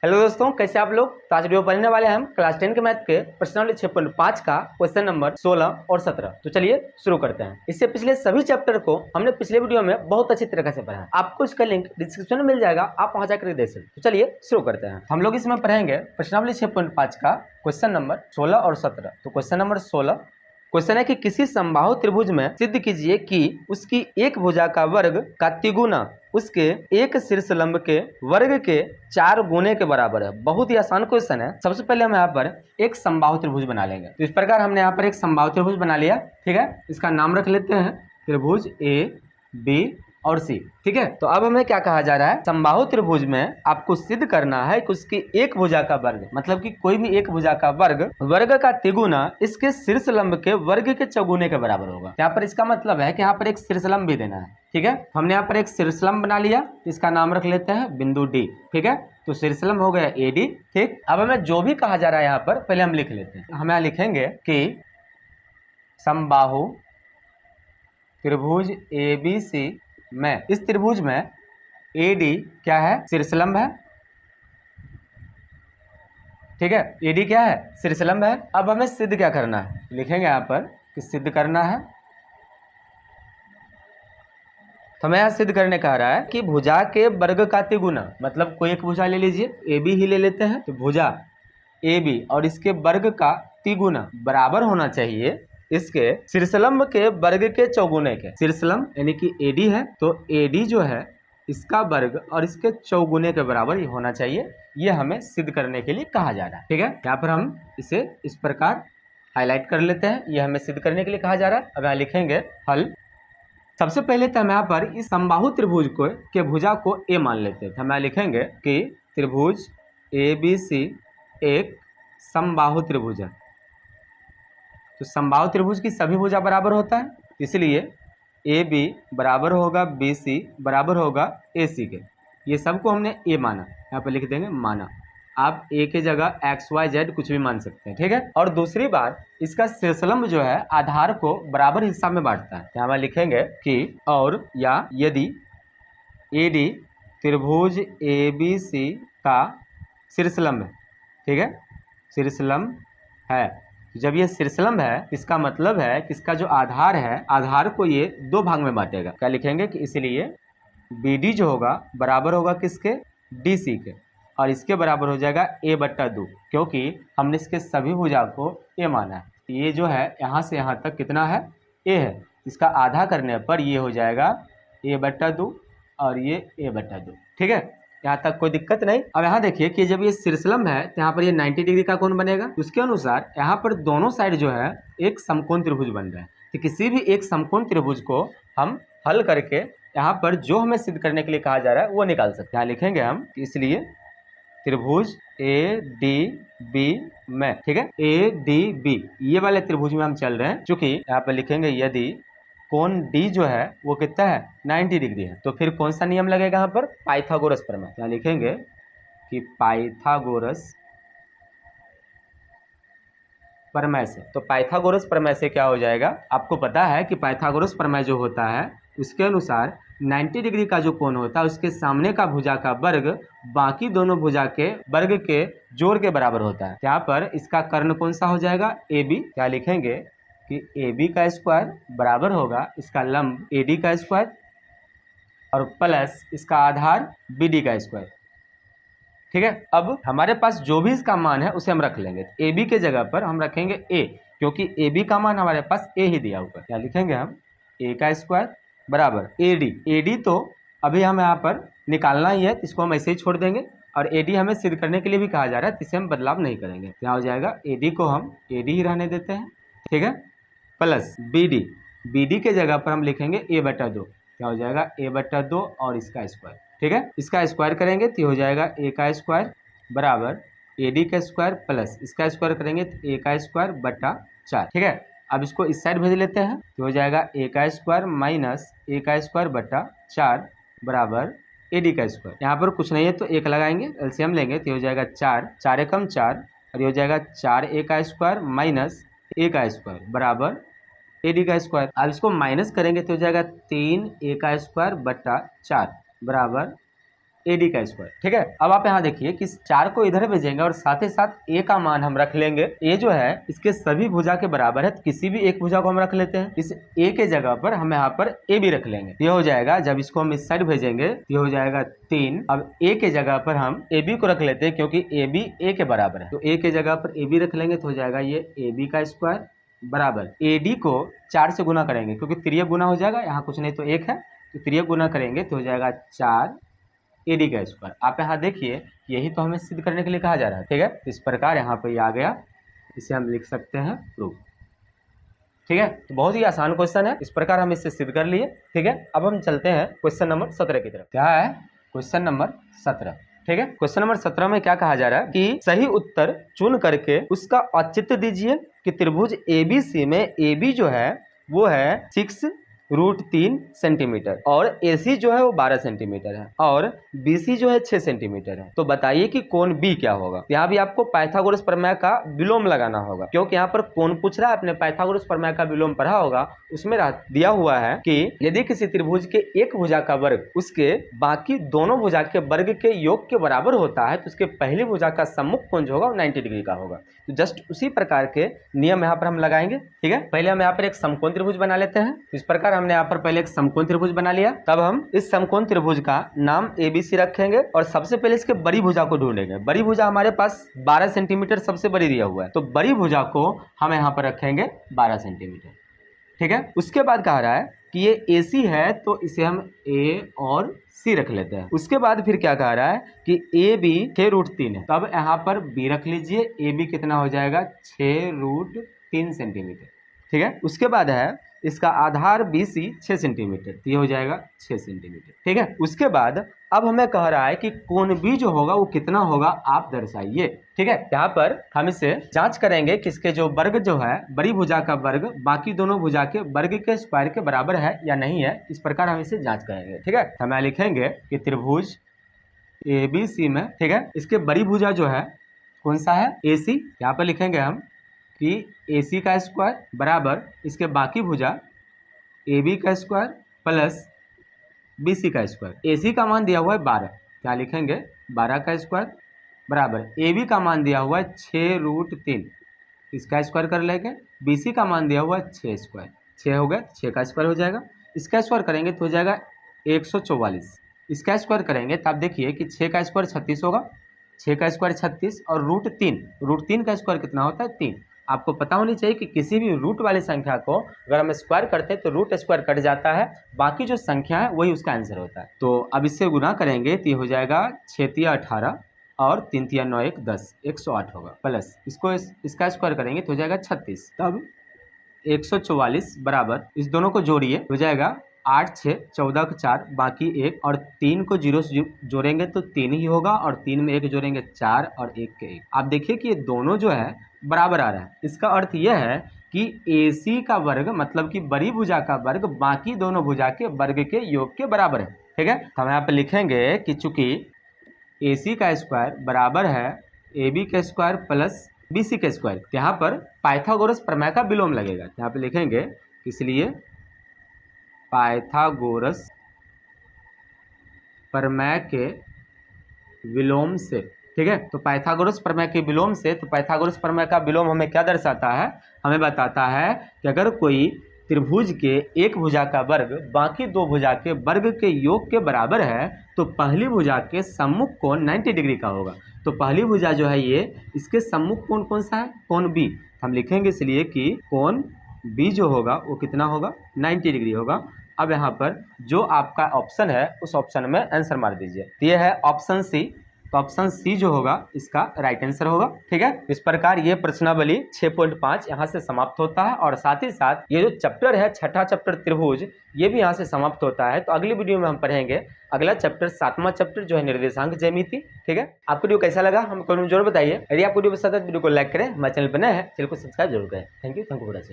Hello दोस्तों, कैसे आप लोग। तो आज वीडियो पढ़ने वाले हैं हम क्लास 10 के मैथ के प्रश्न नंबर 6.5 का क्वेश्चन नंबर 16 और 17। तो चलिए शुरू करते हैं। इससे पिछले सभी चैप्टर को हमने पिछले वीडियो में बहुत अच्छी तरीके से पढ़ा है। आपको इसका लिंक डिस्क्रिप्शन में मिल जाएगा, आप वहां जाकर देख सकते हैं। तो चलिए शुरू करते हैं। हम लोग इसमें पढ़ेंगे प्रश्न नंबर 6.5 का क्वेश्चन नंबर 16 और 17। तो क्वेश्चन नंबर 16 क्वेश्चन है कि किसी समबाहु त्रिभुज में सिद्ध कीजिए कि उसकी एक भुजा का वर्ग का तिगुना उसके एक शीर्ष लंब के वर्ग के 4 गुने के बराबर है। बहुत ही आसान क्वेश्चन है। सबसे पहले हम यहाँ पर एक समबाहु त्रिभुज बना लेंगे। तो इस प्रकार हमने यहाँ पर एक समबाहु त्रिभुज बना लिया। ठीक है, इसका नाम रख लेते हैं त्रिभुज ए बी और सी। ठीक है, तो अब हमें क्या कहा जा रहा है, समबाहु त्रिभुज में आपको सिद्ध करना है कि उसकी एक भुजा का वर्ग, मतलब कि कोई भी एक भुजा का वर्ग का तिगुना इसके शीर्ष लंब के वर्ग के चौगुने के बराबर होगा। यहाँ पर इसका मतलब है कि यहाँ पर एक शीर्ष लंब भी देना है। ठीक है, हमने यहाँ पर एक शीर्ष लंब बना लिया, इसका नाम रख लेते हैं बिंदु डी। ठीक है, तो शीर्ष लंब हो गया ए डी। ठीक, अब हमें जो भी कहा जा रहा है यहाँ पर पहले हम लिख लेते हैं। हम यहाँ लिखेंगे कि समबाहु त्रिभुज ए बी सी में, इस त्रिभुज में ए डी क्या है, शीर्षलंब है। ठीक है, ए डी क्या है, शीर्षलंब है। अब हमें सिद्ध क्या करना है, लिखेंगे यहाँ पर कि सिद्ध करना है। तो हमें यहाँ सिद्ध करने कह रहा है कि भुजा के वर्ग का तिगुना, मतलब कोई एक भुजा ले लीजिए, ए बी ही ले लेते हैं। तो भुजा ए बी और इसके वर्ग का तिगुना बराबर होना चाहिए इसके शीर्षलंब के वर्ग के चौगुने के। शीर्षलंब यानी कि एडी है, तो एडी जो है इसका वर्ग और इसके चौगुने के बराबर ही होना चाहिए। ये हमें सिद्ध करने के लिए कहा जा रहा है। ठीक है, यहाँ पर हम इसे इस प्रकार हाईलाइट कर लेते हैं। ये हमें सिद्ध करने के लिए कहा जा रहा है। अब यहाँ लिखेंगे हल। सबसे पहले तो हम यहाँ पर इस समबाहु त्रिभुज को के भुजा को ए मान लेते हैं। हम यहाँ लिखेंगे कि त्रिभुज ए बी सी एक समबाहु त्रिभुज है। तो समबाहु त्रिभुज की सभी भुजा बराबर होता है, इसलिए ए बी बराबर होगा बी सी बराबर होगा ए सी के। ये सबको हमने ए माना, यहाँ पर लिख देंगे माना। आप ए के जगह एक्स वाई जेड कुछ भी मान सकते हैं। ठीक है, और दूसरी बात, इसका शीर्षलंब जो है आधार को बराबर हिस्सा में बांटता है। यहाँ पर लिखेंगे कि और या यदि ए डी त्रिभुज ए बी सी का शीर्षलंब है। ठीक है, शीर्षलंब है। जब ये शीर्षलंब है, इसका मतलब है कि इसका जो आधार है, आधार को ये दो भाग में बांटेगा। क्या लिखेंगे कि इसलिए बी डी जो होगा बराबर होगा किसके, डी सी के, और इसके बराबर हो जाएगा ए बट्टा 2, क्योंकि हमने इसके सभी भुजा को ए माना है। ये जो है यहाँ से यहाँ तक कितना है, ए है। इसका आधा करने पर ये हो जाएगा ए बट्टा 2 और ये ए बट्टा 2। ठीक है, यहाँ तक कोई दिक्कत नहीं। अब यहाँ देखिए कि जब ये शीर्षलंब है तो यहाँ पर ये 90 डिग्री का कोण बनेगा। उसके अनुसार यहाँ पर दोनों साइड जो है एक समकोण त्रिभुज बन रहा है। तो किसी भी एक समकोण त्रिभुज को हम हल करके यहाँ पर जो हमें सिद्ध करने के लिए कहा जा रहा है वो निकाल सकते हैं। यहाँ लिखेंगे हम, इसलिए त्रिभुज ए डी बी में, ठीक है, ए डी बी ये वाले त्रिभुज में हम चल रहे हैं। चूंकि यहाँ पर लिखेंगे यदि कोण D जो है वो कितना है, 90 डिग्री है, तो फिर कौन सा नियम लगेगा यहाँ पर, पाइथागोरस प्रमेय। यहाँ लिखेंगे कि पाइथागोरस प्रमेय से। तो पाइथागोरस प्रमेय से क्या हो जाएगा, आपको पता है कि पाइथागोरस प्रमेय जो होता है उसके अनुसार 90 डिग्री का जो कोण होता है उसके सामने का भुजा का वर्ग बाकी दोनों भुजा के वर्ग के जोड़ के बराबर होता है। यहाँ पर इसका कर्ण कौन सा हो जाएगा, ए बी। क्या लिखेंगे कि ए बी का स्क्वायर बराबर होगा इसका लंब ए डी का स्क्वायर और प्लस इसका आधार बी डी का स्क्वायर। ठीक है, अब हमारे पास जो भी इसका मान है उसे हम रख लेंगे। ए बी के जगह पर हम रखेंगे ए, क्योंकि ए बी का मान हमारे पास ए ही दिया हुआ है। क्या लिखेंगे हम, ए का स्क्वायर बराबर ए डी। ए डी तो अभी हम यहाँ पर निकालना ही है, इसको हम ऐसे ही छोड़ देंगे। और ए डी हमें सिद्ध करने के लिए भी कहा जा रहा है, इसे हम बदलाव नहीं करेंगे। क्या हो जाएगा, ए डी को हम ए डी ही रहने देते हैं। ठीक है, plus B D. B D के जगह पर हम लिखेंगे ए बट्टा 2। क्या हो जाएगा, ए बट्टा 2 और इसका स्क्वायर। ठीक है, इसका स्क्वायर करेंगे तो हो जाएगा ए का स्क्वायर बराबर ए डी का स्क्वायर प्लस इसका स्क्वायर करेंगे तो ए का स्क्वायर बट्टा 4। ठीक है, अब इसको इस साइड भेज लेते हैं तो हो जाएगा ए का स्क्वायर माइनस ए का स्क्वायर बट्टा 4 बराबर ए डी का स्क्वायर। यहाँ पर कुछ नहीं है तो एक लगाएंगे, एलसीएम लेंगे तो हो जाएगा 4, 4 एकम 4 और ये हो जाएगा 4 ए का स्क्वायर माइनस ए का स्क्वायर बराबर ए डी का स्क्वायर। अब इसको माइनस करेंगे तो हो जाएगा 3 ए का स्क्वायर बट्टा 4 बराबर AD का स्क्वायर। ठीक है, अब आप यहाँ देखिए कि इस 4 को इधर भेजेंगे और साथ ही साथ A का मान हम रख लेंगे। A जो है इसके सभी भुजा के बराबर है, तो किसी भी एक भुजा को हम रख लेते हैं। इस A के जगह पर हम यहाँ पर AB रख लेंगे। ये हो जाएगा, जब इसको हम इस साइड भेजेंगे ये हो जाएगा 3। अब A के जगह पर हम AB को रख लेते हैं क्योंकि AB A के बराबर है, तो A के जगह पर AB रख लेंगे तो हो जाएगा ये AB का स्क्वायर बराबर AD को 4 से गुना करेंगे क्योंकि तिर्यक गुना हो जाएगा, यहाँ कुछ नहीं तो 1 है, तो तिर्यक गुना करेंगे तो हो जाएगा 4 AD का स्क्वायर। आप यहाँ देखिए यही तो हमें सिद्ध करने के लिए कहा जा रहा है। ठीक है, इस प्रकार यहाँ पे आ गया, इसे हम लिख सकते हैं प्रूफ। ठीक है, तो बहुत ही आसान क्वेश्चन है, इस प्रकार हम इसे सिद्ध कर लिए। ठीक है, अब हम चलते हैं क्वेश्चन नंबर 17 की तरफ। क्या है क्वेश्चन नंबर 17? ठीक है, क्वेश्चन नंबर 17 में क्या कहा जा रहा है कि सही उत्तर चुन करके उसका औचित्य दीजिए कि त्रिभुज ABC में AB जो है वो है 6√3 सेंटीमीटर और AC जो है वो 12 सेंटीमीटर है और BC जो है 6 सेंटीमीटर है। तो बताइए कि कोण B क्या होगा। यहाँ भी आपको पाइथागोरस प्रमेय का विलोम लगाना होगा, क्योंकि यहाँ पर कोण पूछ रहा है। आपने पाइथागोरस प्रमेय का विलोम पढ़ा होगा, उसमें दिया हुआ है कि यदि किसी त्रिभुज के एक भुजा का वर्ग उसके बाकी दोनों भुजा के वर्ग के योग के बराबर होता है तो उसके पहली भुजा का सम्मुख कोण जो होगा वो 90 डिग्री का होगा। तो जस्ट उसी प्रकार के नियम यहाँ पर हम लगाएंगे। ठीक है, पहले हम यहाँ पर एक समकोण त्रिभुज बना लेते हैं। इस प्रकार हमने यहाँ पर पहले एक समकोण त्रिभुज बना लिया। तब हम इस समकोण त्रिभुज का नाम ABC रखेंगे और सबसे पहले इसके बड़ी भुजा को ढूंढेंगे। बड़ी भुजा हमारे पास 12 सेंटीमीटर सबसे बड़ी दिया हुआ है, तो बड़ी भुजा को हम यहाँ पर रखेंगे 12 सेंटीमीटर। ठीक है, उसके बाद कहा रहा है कि ये AC है तो इसे हम A और C रख लेते हैं। उसके बाद फिर क्या कह रहा है कि AB 6√3 है, तब यहाँ पर B रख लीजिए। AB कितना हो जाएगा 6√3 सेंटीमीटर। ठीक है, उसके बाद है इसका आधार BC 6 सेंटीमीटर, तो ये हो जाएगा 6 सेंटीमीटर। ठीक है, उसके बाद अब हमें कह रहा है कि कोण B जो होगा वो कितना होगा आप दर्शाइए। ठीक है, यहाँ पर हम इसे जांच करेंगे कि इसके जो वर्ग जो है बड़ी भुजा का वर्ग बाकी दोनों भुजा के वर्ग के स्क्वायर के बराबर है या नहीं है, इस प्रकार हम इसे जांच करेंगे। ठीक है, हम लिखेंगे कि त्रिभुज ABC में, ठीक है, इसके बड़ी भुजा जो है कौन सा है AC। यहाँ पर लिखेंगे हम कि AC का स्क्वायर बराबर इसके बाकी भुजा AB का स्क्वायर प्लस BC का स्क्वायर। AC का मान दिया हुआ है 12, क्या लिखेंगे 12 का स्क्वायर बराबर AB का मान दिया हुआ है 6√3, इसका स्क्वायर कर लेंगे। BC का मान दिया हुआ है 6 स्क्वायर, 6 हो गया 6 का स्क्वायर हो जाएगा। इसका स्क्वायर करेंगे तो हो जाएगा 144। इसका स्क्वायर करेंगे तो आप देखिए कि 6 का स्क्वायर 36 होगा, 6 का स्क्वायर 36 और √3 का स्क्वायर कितना होता है 3। आपको पता होनी चाहिए कि किसी भी रूट वाली संख्या को अगर हम स्क्वायर करते हैं तो रूट स्क्वायर कट जाता है, बाकी जो संख्या है वही उसका आंसर होता है। तो अब इससे गुना करेंगे तो ये हो जाएगा 6 × 18 और 3 × 9 = 10, 108 होगा प्लस इसको इसका स्क्वायर करेंगे तो हो जाएगा 36। तब 144 बराबर इस दोनों को जोड़िए हो जाएगा 8 6 14 को 4 बाकी 1 और 3 को 0 से जोड़ेंगे तो 3 ही होगा और 3 में 1 जोड़ेंगे 4 और 1 के 1। आप देखिए कि ये दोनों जो है बराबर आ रहा है। इसका अर्थ यह है कि AC का वर्ग मतलब कि बड़ी भुजा का वर्ग बाकी दोनों भुजा के वर्ग के योग के बराबर है। ठीक है, तो हम यहाँ पे लिखेंगे कि चूंकि AC का स्क्वायर बराबर है AB का स्क्वायर प्लस BC का स्क्वायर, यहाँ पर पाइथागोरस प्रमेय का विलोम लगेगा। यहाँ पे लिखेंगे इसलिए पाइथागोरस प्रमेय के विलोम से। ठीक है, तो पाइथागोरस प्रमेय के विलोम से, तो पाइथागोरस प्रमेय का विलोम हमें क्या दर्शाता है, हमें बताता है कि अगर कोई त्रिभुज के एक भुजा का वर्ग बाकी दो भुजा के वर्ग के योग के बराबर है तो पहली भुजा के सम्मुख कोण 90 डिग्री का होगा। तो पहली भुजा जो है ये, इसके सम्मुख कोण कौन सा है, कोण B। हम लिखेंगे इसलिए कि कोण B जो होगा वो कितना होगा 90 डिग्री होगा। अब यहाँ पर जो आपका ऑप्शन है उस ऑप्शन में आंसर मार दीजिए। ये है ऑप्शन C, तो ऑप्शन C जो होगा इसका राइट आंसर होगा। ठीक है, इस प्रकार ये प्रश्नावली 6.5 यहाँ से समाप्त होता है और साथ ही साथ ये जो चैप्टर है छठा चैप्टर त्रिभुज ये भी यहाँ से समाप्त होता है। तो अगली वीडियो में हम पढ़ेंगे अगला चैप्टर 7वां चैप्टर जो है निर्देशांक ज्यामिति। ठीक है, आपको वीडियो कैसा लगा हम कमेंट में जरूर बताइए। यदि आपको वीडियो पसंद है तो वीडियो को लाइक करें, हमारे चैनल पर नए हैं चैनल को सब्सक्राइब जरूर करें। Thank you for watching.